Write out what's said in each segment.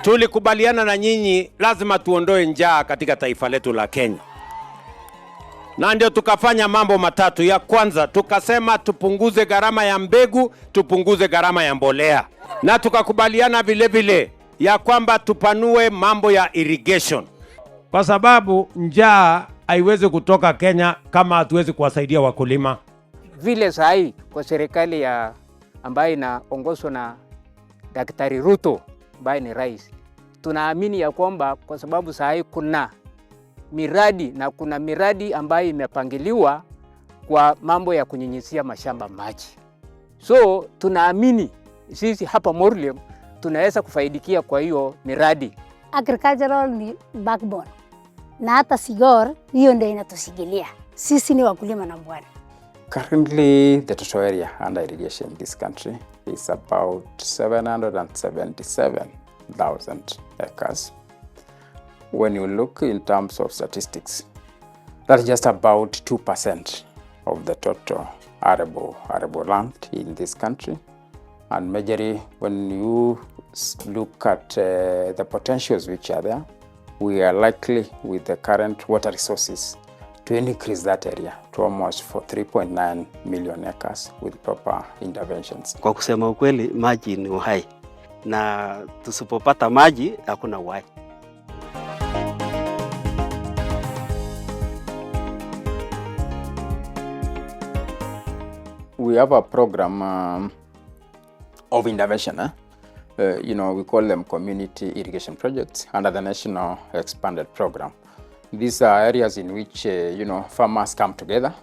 tulikubaliana na nyinyi lazima tuondoe njaa katika taifa letu la Kenya. Na ndio tukafanya mambo matatu. Ya kwanza tukasema tupunguze gharama ya mbegu, tupunguze gharama ya mbolea. Na tukakubaliana vile vile ya kwamba tupanue mambo ya irrigation. Kwa sababu njaa haiwezi kutoka Kenya kama hatuwezi kuwasaidia wakulima. Vile sahi kwa serikali ya ambayo inaongozwa na Daktari Ruto ambaye ni rais, tunaamini ya kwamba kwa sababu sahi kuna miradi na kuna miradi ambayo imepangiliwa kwa mambo ya kunyunyizia mashamba maji. So tunaamini sisi hapa Morulem tunaweza kufaidikia kwa hiyo miradi. Agricultural ni backbone. Na hata Sigor hiyo ndio inatusigilia. Sisi ni wakulima na bwana. Currently, the total area under irrigation in this country is about 777,000 acres. When you look in terms of statistics, that's just about 2% of the total arable land in this country. And majorly, when you look at the potentials which are there, we are likely, with the current water resources, to increase that area to almost for 3.9 million acres with proper interventions. Kwa kusema ukweli, maji ni uhai, na tusipopata maji hakuna uhai. We have a program of intervention. We call them community irrigation projects under the national expanded program. These are areas in which farmers come together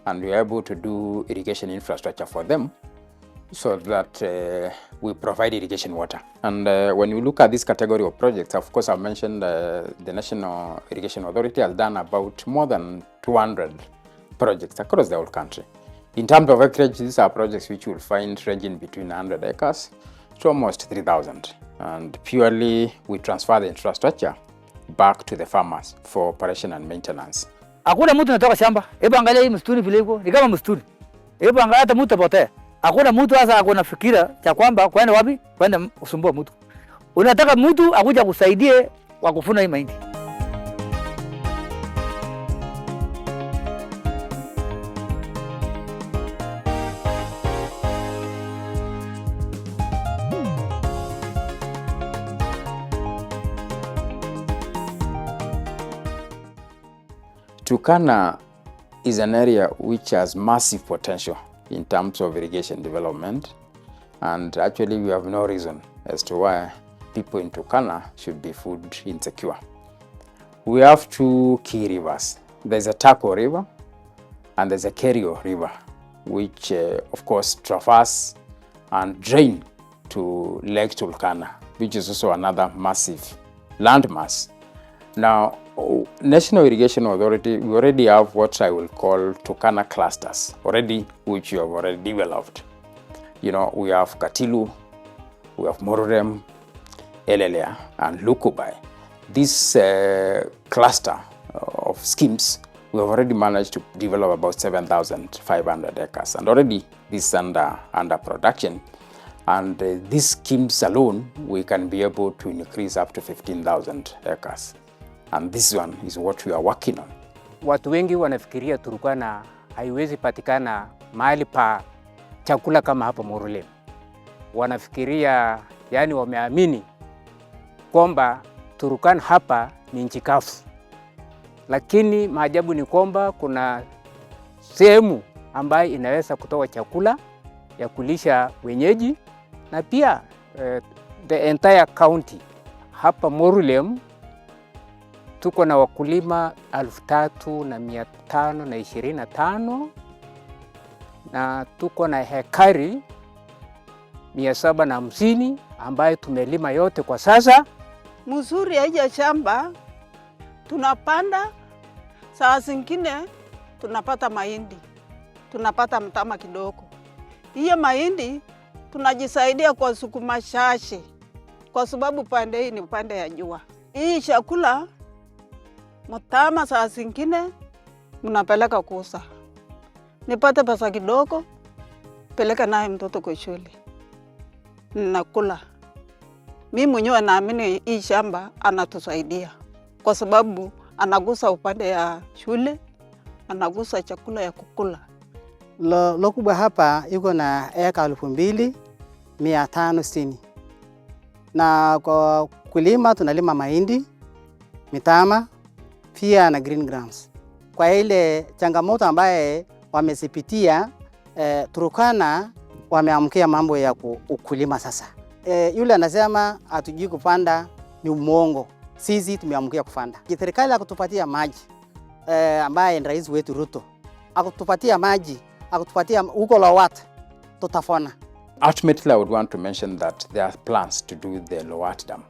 and we are able to do irrigation infrastructure for them so that we provide irrigation water. And when you look at this category of projects, of course I've mentioned the National Irrigation Authority has done about more than 200 projects across the whole country. In terms of acreage, these are projects which you will find ranging between 100 acres to almost 3,000. And purely we transfer the infrastructure back to the farmers for operation and maintenance. Hakuna mtu anatoka shamba. Hebu angalia hii msituni vile iko. Ni kama msituni. Hebu angalia hata mtu potea. Hakuna mtu hasa akona fikira cha kwamba kwenda wapi? Kwenda usumbua mtu. Unataka mtu akuja kusaidie kwa kufuna hii mahindi. Turkana is an area which has massive potential in terms of irrigation development, and actually we have no reason as to why people in Turkana should be food insecure. We have two key rivers. There's a Tako River and there's a Kerio River, which of course traverse and drain to Lake Turkana, which is also another massive landmass. Now, National Irrigation Authority, we already have what I will call Turkana clusters already, which you have already developed. We have Katilu, we have Morulem, Elelea, and Lukubai. This cluster of schemes, we have already managed to develop about 7,500 acres, and already this is under production. And these schemes alone, we can be able to increase up to 15,000 acres. And this one is what we are working on. Watu wengi wanafikiria Turkana haiwezi patikana mahali pa chakula kama hapa Morulem. Wanafikiria, yani wameamini kwamba Turkana hapa ni nchi kavu. Lakini maajabu ni kwamba kuna sehemu ambayo inaweza kutoa chakula ya kulisha wenyeji, na pia the entire county hapa Morulem tuko na wakulima 3,525 na tuko na hekari 750 ambayo tumelima yote kwa sasa. Mzuri ya shamba tunapanda, saa zingine tunapata mahindi, tunapata mtama kidogo. Hiyo mahindi tunajisaidia kwa sukuma shashi kwa sababu pande hii ni pande ya jua. Hii chakula mtama saa zingine mnapeleka kuuza. Nipate pesa kidogo, peleka naye mtoto kwa shule. Nakula. Mimi mwenyewe naamini hii shamba anatusaidia kwa sababu anagusa upande ya shule, anagusa chakula ya kukula. Lo kubwa hapa iko na eka 2560. Na kwa kulima tunalima mahindi, mitama, pia na green grams. Kwa ile changamoto ambaye wamesipitia, Turkana wameamkia mambo ya ukulima sasa. Yule anasema hatujui kupanda ni umongo. Sisi tumeamkia kupanda. Serikali akutupatia maji, ambaye ni rais wetu Ruto. Akutupatia maji, akutupatia huko Lowat, tutafona. Ultimately, I would want to mention that there are plans to do the Lowat Dam.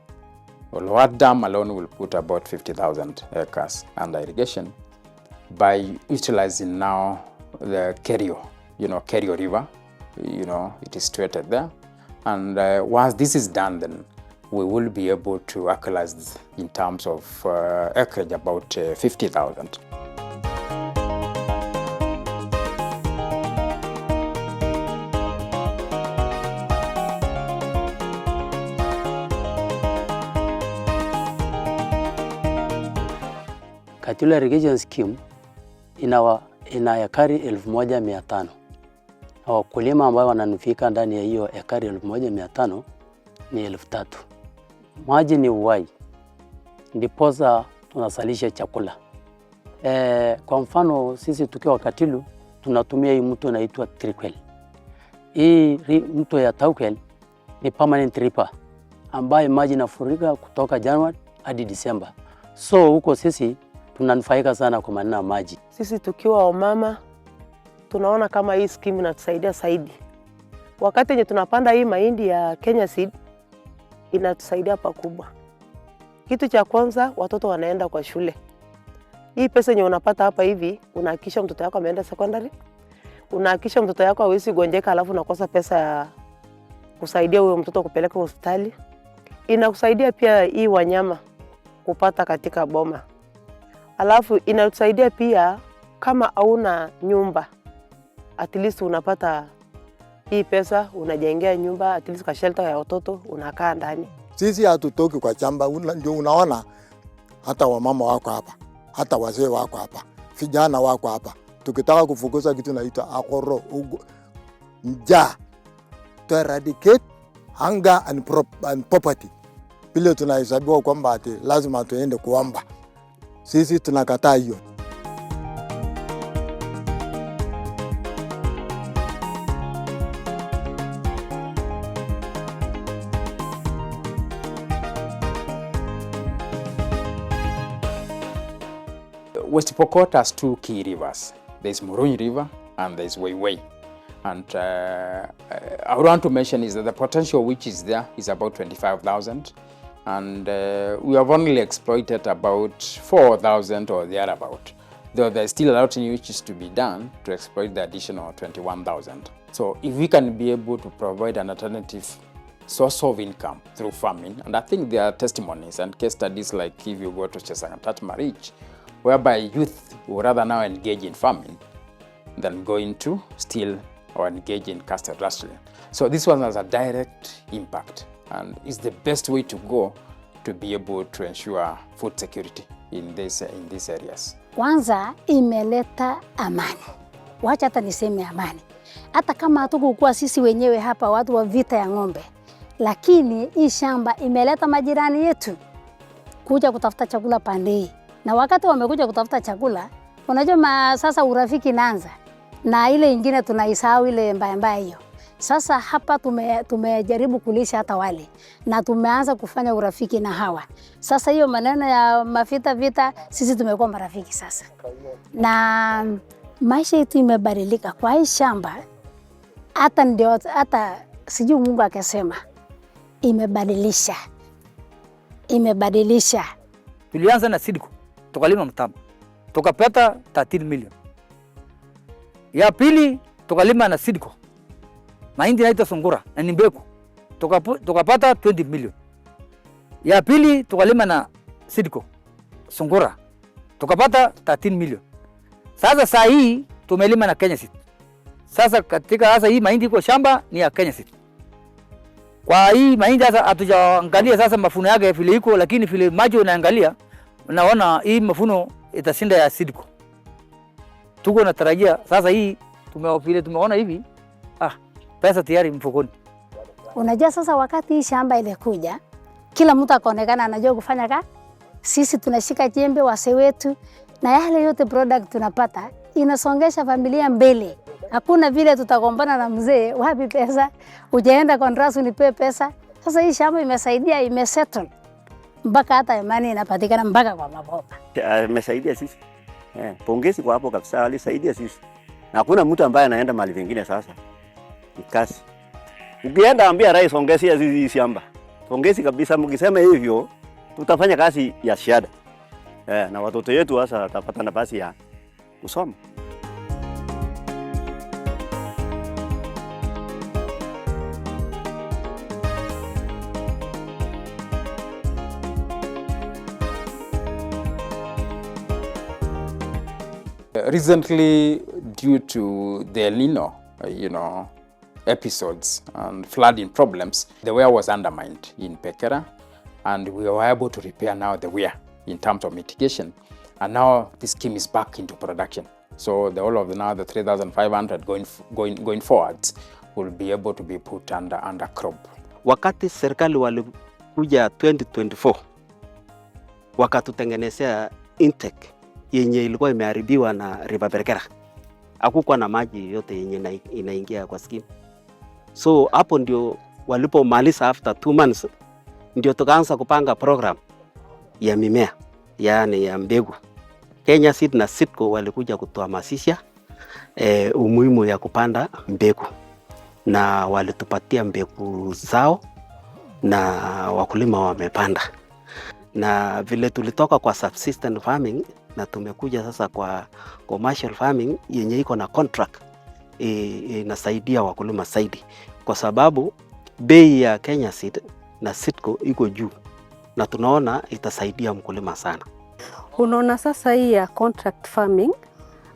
The Lowat Dam alone will put about 50,000 acres under irrigation by utilizing now the Kerio, Kerio River, it is situated there. And once this is done, then we will be able to equalize in terms of acreage about 50,000. Katika irrigation scheme ina ekari 1500. Wakulima ambao wananufaika ndani ya hiyo ekari 1500 ni 3000. Maji ni uhai, ndiposa tunasalisha chakula. Kwa mfano sisi tukiwa Katilu tunatumia hii mto inaitwa Trikwel. Hii mto ya Taukwel ni permanent river ambayo maji inafurika kutoka January hadi December. So huko sisi tunanufaika sana kwa maneno ya maji. Sisi tukiwa wamama tunaona kama hii scheme inatusaidia zaidi. Wakati yenye tunapanda hii mahindi ya Kenya Seed inatusaidia pakubwa. Kitu cha kwanza, watoto wanaenda kwa shule. Hii pesa yenye unapata hapa hivi, unahakikisha mtoto wako ameenda secondary. Unahakikisha mtoto wako hawezi gonjeka alafu unakosa pesa ya kusaidia huyo mtoto kupeleka hospitali. Inakusaidia pia hii wanyama kupata katika boma. Alafu inatusaidia pia kama hauna nyumba, at least unapata hii pesa, unajengea nyumba, at least ka shelter ya watoto unakaa ndani. Sisi hatutoki kwa chamba, ndio unaona hata wamama wako hapa, hata wazee wako hapa, vijana wako hapa. Tukitaka kufukuza kitu naita akoro, njaa, to eradicate hunger and poverty. Bila tunahesabiwa kwamba ati lazima tuende kuomba. Sisi tunakataa hiyo. West Pokot has two key rivers. There's Murunyi River and there's Weiwei. And I want to mention is that the potential which is there is about 25,000. And we have only exploited about 4,000 or thereabout. Though there's still a lot which is to be done to exploit the additional 21,000. So if we can be able to provide an alternative source of income through farming, and I think there are testimonies and case studies like if you go to Chesangatat Reach, whereby youth would rather now engage in farming than going to steal or engage in castle rustling. So this one has a direct impact and is the best way to go to be able to ensure food security in these areas. Kwanza imeleta amani. Wacha hata niseme amani. Hata kama hatukukuwa sisi wenyewe hapa watu wa vita ya ng'ombe, lakini hii shamba imeleta majirani yetu kuja kutafuta chakula pande hii. Na wakati wamekuja kutafuta chakula, unajua sasa urafiki naanza. Na ile ingine tunaisahau ile mbaya hiyo. Sasa hapa tumejaribu kulisha hata wale na tumeanza kufanya urafiki na hawa. Sasa hiyo maneno ya vita sisi tumekuwa marafiki sasa. Na maisha yetu imebadilika kwa hii shamba. Hata sijui Mungu akasema imebadilisha. Tulianza na Sidiko, tukalima mtama. Tukapata 13 million. Ya pili tukalima na Sidiko. Mahindi inaitwa Sungura na ni mbegu. Tukapata 20 million. Ya pili tukalima na Sidiko Sungura. Tukapata 13 million. Sasa saa hii tumelima na Kenya Seed. Sasa katika hii mahindi iko shamba ni ya Kenya Seed. Kwa hii mahindi sasa hatujaangalia sasa mafuno yake vile iko, lakini vile maji unaangalia unaona hii mafuno itashinda ya Sidco. Tuko natarajia sasa hii vile tumeona hivi pesa tayari mfukoni. Unajua sasa wakati hii shamba ilikuja, kila mtu akaonekana anajua kufanya kazi. Sisi tunashika jembe, wase wetu, na yale yote product tunapata inasongesha familia mbele. Hakuna vile tutagombana na mzee, wapi pesa? Ujaenda kontrasi unipe pesa. Sasa hii shamba imesaidia, imesettle. Mpaka hata imani inapatikana mpaka kwa maboga. Imesaidia sisi. Pongezi kwa hapo kabisa, alisaidia sisi. Na hakuna mtu ambaye anaenda mahali vingine sasa. Ni kazi. Ukienda ambia rais ongezea hizi shamba. Pongezi kabisa, mkisema hivyo tutafanya kazi ya ziada. Na watoto wetu sasa watapata nafasi ya kusoma. Recently, due to the El Nino, episodes and flooding problems, the weir was undermined in Pekera, and we were able to repair now the weir in terms of mitigation. And now this scheme is back into production. So the whole of the 3,500 going forwards will be able to be put under crop. Wakati serikali walikuja 2024 wakatutengenezea intake yenye ilikuwa imeharibiwa na River Pekera. Hakukuwa na maji yote yenye inaingia kwa scheme. So hapo ndio walipomaliza after 2 months ndio tukaanza kupanga program ya mimea, yani ya mbegu. Kenya Seed na Sidco walikuja kutuhamasisha umuhimu ya kupanda mbegu, na walitupatia mbegu zao na wakulima wamepanda. Na vile tulitoka kwa subsistence farming na tumekuja sasa kwa commercial farming yenye iko na contract, inasaidia wakulima zaidi kwa sababu bei ya Kenya Seed na Sidco iko juu, na tunaona itasaidia mkulima sana. Unaona sasa hii ya contract farming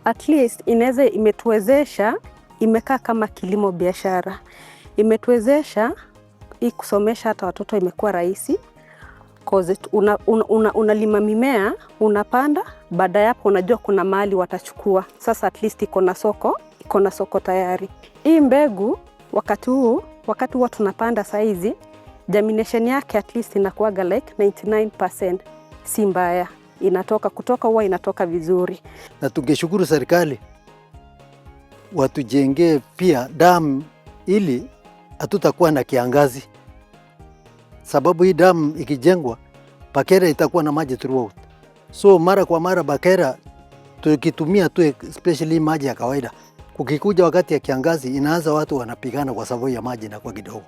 at least inaweza imetuwezesha, imekaa kama kilimo biashara, imetuwezesha hii kusomesha hata watoto imekuwa rahisi. Cause unalima mimea, unapanda, baada ya hapo unajua kuna mahali watachukua. Sasa at least iko na soko tayari. Hii mbegu wakati huo tunapanda saizi, germination yake at least inakuwaga like 99%. Si mbaya. Huwa inatoka vizuri. Na tungeshukuru serikali watujengee pia damu ili hatutakuwa na kiangazi. Sababu hii damu ikijengwa, Pekera itakuwa na maji throughout. So mara kwa mara Pekera tukitumia tu especially maji ya kawaida. Kukikuja wakati ya kiangazi inaanza watu wanapigana kwa sababu ya maji na kwa kidogo.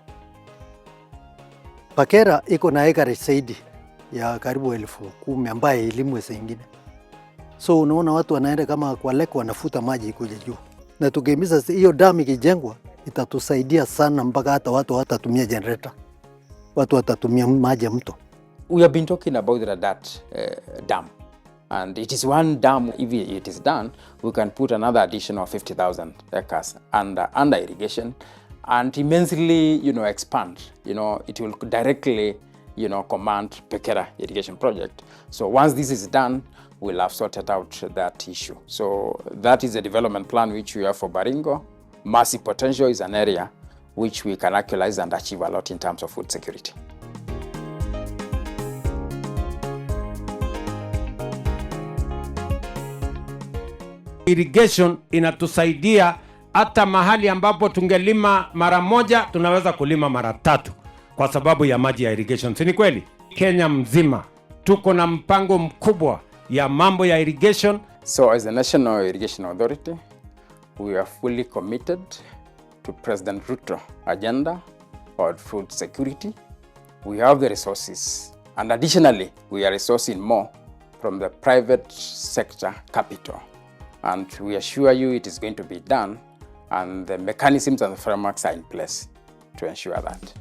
Pekera iko na acreage zaidi ya karibu 10,000 ambaye ilimwe zingine. So unaona watu wanaenda kama kwa lake wanafuta maji ikuje juu. Na tukihimiza hiyo damu ikijengwa itatusaidia sana mpaka hata watu watatumia generator. Watu watatumia maji ya mto. We have been talking about that dam, and it is one dam. If it is done, we can put another additional 50,000 acres under irrigation, and immensely, expand. It will directly, command Pekera irrigation project. So once this is done, we'll have sorted out that issue. So that is a development plan which we have for Baringo. Massive potential is an area which we can actualize and achieve a lot in terms of food security. Irrigation inatusaidia hata mahali ambapo tungelima mara moja tunaweza kulima mara 3 kwa sababu ya maji ya irrigation. Si ni kweli? Kenya mzima tuko na mpango mkubwa ya mambo ya irrigation. So as the National Irrigation Authority, we are fully committed to President Ruto agenda for food security. We have the resources, and additionally, we are resourcing more from the private sector capital. And we assure you it is going to be done, and the mechanisms and the frameworks are in place to ensure that.